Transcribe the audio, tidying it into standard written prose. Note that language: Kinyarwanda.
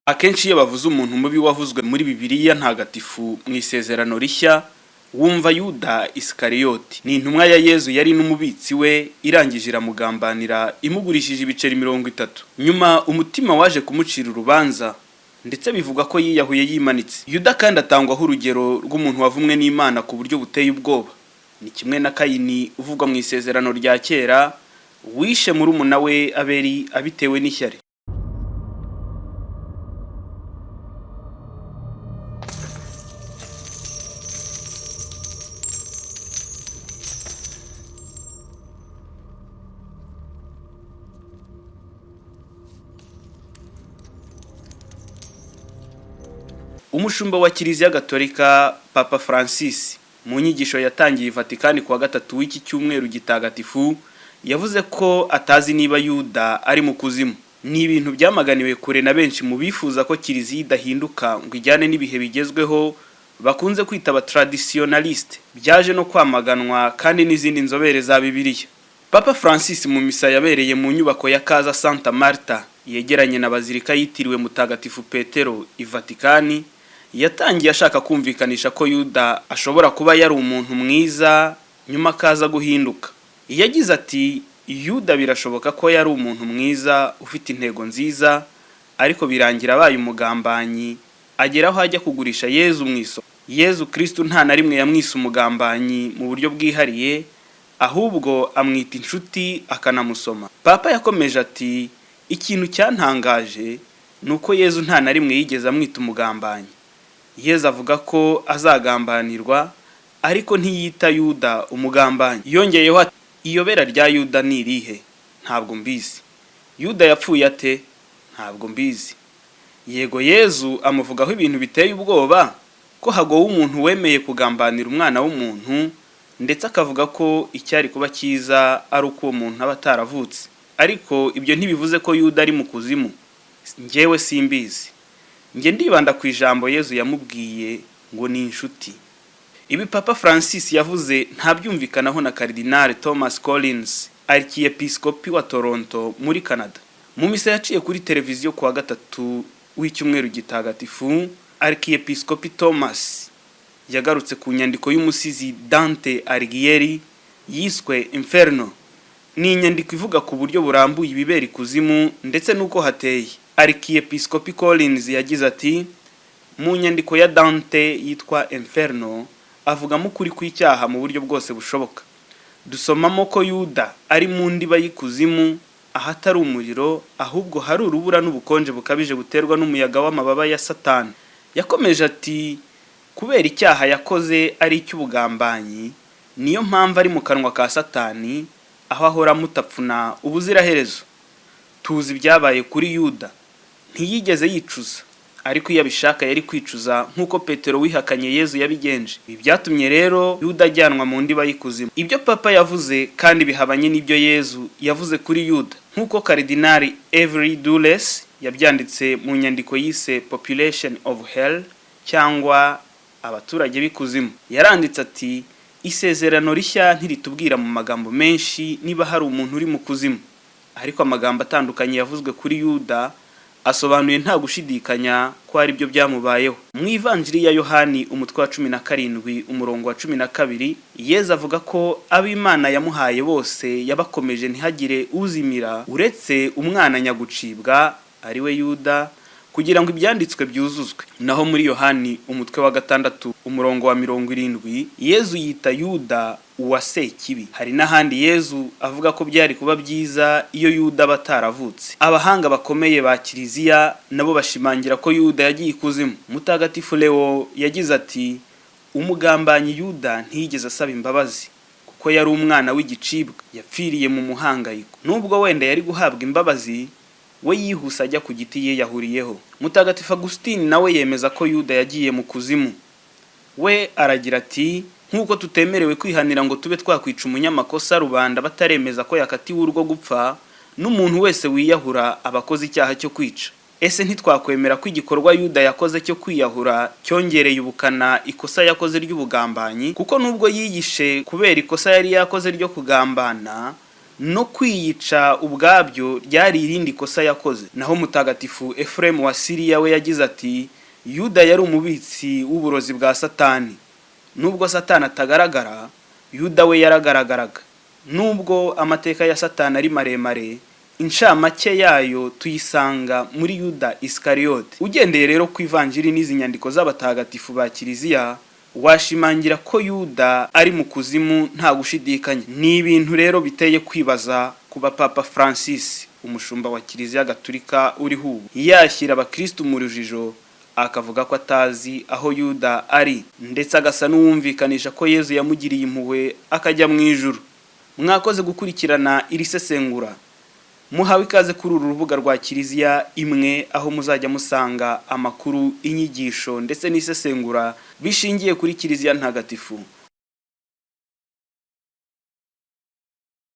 Akenshi iyo bavuze umuntu mubi wavuzwe muri Bibiliya ntagatifu mu isezerano rishya, wumva Yuda Isikariyoti. Ni intumwa ya Yezu yari n'umubitsi we, irangije iramugambanira imugurishije ibiceri 30. Nyuma umutima waje kumucira urubanza, ndetse bivuga ko yiyahuye yimanitse. Yuda kandi atangwaho urugero rw'umuntu wavumwe n'Imana ku buryo buteye ubwoba. Ni kimwe na Kayini uvugwa mu isezerano rya kera, wishe murumuna we Abeli abitewe n'ishyari. Umushumba wa Kiliziya Gatolika Papa Francis mu nyigisho yatangiye Vatikani kuwa gatatu w'iki cyumweru gitagatifu yavuze ko atazi niba Yuda ari mu kuzimu. Ni ibintu byamaganiwe kure na benshi mu bifuza ko Kiliziya idahinduka ngo ijyane n'ibihe bigezweho bakunze kwita aba traditionaliste, byaje no kwamaganwa kandi n'izindi nzobere za Bibiliya. Papa Francis mu misa yabereye mu nyubako ya Casa Santa Marta yegeranye na bazilika yitiriwe Mutagatifu Petero i Vatikani, yatangiye ashaka kumvikanisha ko Yuda ashobora kuba yari umuntu mwiza nyuma akaza guhinduka. Yagize ati, Yuda birashoboka ko yari umuntu mwiza ufite intego nziza, ariko birangira abaye umugambanyi, ageraho ajya kugurisha Yezu mu isoko. Yezu Kristo nta na rimwe yamwise umugambanyi mu buryo bwihariye, ahubwo amwita inshuti akanamusoma. Papa yakomeje ati, ikintu cyantangaje nuko Yezu nta na rimwe yigeze amwita umugambanyi. Yezu avuga ko azagambanirwa, ariko ntiyita Yuda umugambanyi. Yongeyeho ati, iyobera rya Yuda ni irihe? Ntabwo mbizi. Yuda yapfuye ate? Ntabwo mbizi. Yego, Yezu amuvugaho ibintu biteye ubwoba, ko hagowe umuntu wemeye kugambanira umwana w'umuntu, ndetse akavuga ko icyari kuba cyiza ari uko uwo muntu aba ataravutse. Ariko ibyo ntibivuze ko Yuda ari mu kuzimu. Njyewe simbizi. Nge ndibanda ku ijambo Yezu yamubwiye ngo ni inshuti. Ibi Papa Francis yavuze ntabyumvikanaho na Cardinal Thomas Collins, Archiepiscopi wa Toronto muri Canada. Mu misa yaciye kuri televiziyo kuwa gatatu w'icyumweru gitagatifu, Archiepiscopi Thomas yagarutse ku nyandiko y'umusizi Dante Alighieri yiswe Inferno. Ni inyandiko ivuga ku buryo burambuye ibibera ikuzimu ndetse nuko hateye. Archiepiscopi Collins yagize ati, mu nyandiko ya Dante yitwa Inferno avugamo ukuri kw'icyaha mu buryo bwose bushoboka. Dusomamo ko Yuda ari mu ndiba y'ikuzimu, ahatari umuriro, ahubwo hari urubura n'ubukonje bukabije buterwa n'umuyaga w'amababa ya Satani. Yakomeje ati, kubera icyaha yakoze ari icy'ubugambanyi, niyo mpamvu ari mu kanwa ka Satani, aho ahora mutapfuna ubuziraherezo. Tuzi ibyabaye kuri Yuda, ntiyigeze yicuza, ariko iyo abishaka yari kwicuza nk'uko Petero wihakanye Yezu yabigenje. Ibi byatumye rero Yuda ajyanwa mu ndiba y'ikuzimu. Ibyo Papa yavuze kandi bihabanye n'ibyo Yezu yavuze kuri Yuda, nk'uko Cardinal Avery Dulles yabyanditse mu nyandiko yise Population of Hell, cyangwa abaturage b'ikuzimu. Yaranditse ati, isezerano rishya ntiritubwira mu magambo menshi niba hari umuntu uri mu kuzimu, ariko amagambo atandukanye yavuzwe kuri Yuda asobanuye nta gushidikanya ko ari byo byamubayeho. Mu Ivanjiri ya Yohani umutwe wa 17 umurongo wa 12, Yezu avuga ko ab'Imana yamuhaye bose yabakomeje ntihagire uzimira uretse umwana nyagucibwa ari we Yuda, kugira ngo ibyanditswe byuzuzwe. Naho muri Yohani umutwe wa 6 umurongo wa 70, Yezu yita Yuda uwa Sekibi. Hari n'ahandi Yezu avuga ko byari kuba byiza iyo Yuda bataravutse. Abahanga bakomeye ba Kiliziya nabo bashimangira ko Yuda yagiye ikuzimu. Mutagatifu Leo yagize ati, umugambanyi Yuda ntiyigeze asaba imbabazi, kuko yari umwana w'igicibwa, yapfiriye mu muhangayiko. Nubwo wenda yari guhabwa imbabazi, we yihuse ajya ku giti ye yahuriyeho. Mutagatifu Agustin nawe yemeza ko Yuda yagiye mu kuzimu. We aragira ati, nk'uko tutemerewe kwihanira ngo tube twakwica umunyamakosa rubanda bataremeza ko yakatiwe urwo gupfa, n'umuntu wese wiyahura abakoze icyaha cyo kwica. Ese ntitwakwemera ko igikorwa Yuda yakoze cyo kwiyahura cyongereye ubukana ikosa yakoze ry'ubugambanyi? Kuko nubwo yiyishe kubera ikosa yari yakoze ryo kugambana, no kwiyica ubwabyo ryari irindi kosa yakoze. Naho mutagatifu Efuremu wa Siriya we yagize ati, Yuda yari umubitsi w'uburozi bwa Satani. Nubwo Satani atagaragara, Yuda we yaragaragaraga. Nubwo amateka ya Satani ari maremare, inshamake yayo tuyisanga muri Yuda Isikariyote. Ugendeye rero ku ivanjiri n'izi nyandiko z'abatagatifu ba Kiliziya, washimangira ko Yuda ari mu kuzimu nta gushidikanya. Ni ibintu rero biteye kwibaza kuba Papa Francis, umushumba wa Kiliziya Gatolika uriho ubu, yashyira abakristu mu rujijo akavuga ko atazi aho Yuda ari, ndetse agasa n'uwumvikanisha ko Yezu yamugiriye impuhwe akajya mu ijuru. Mwakoze gukurikirana iri sesengura. Muhawe ikaze kuri uru rubuga rwa Kiliziya Imwe, aho muzajya musanga amakuru, inyigisho ndetse n'isesengura bishingiye kuri Kiliziya Ntagatifu.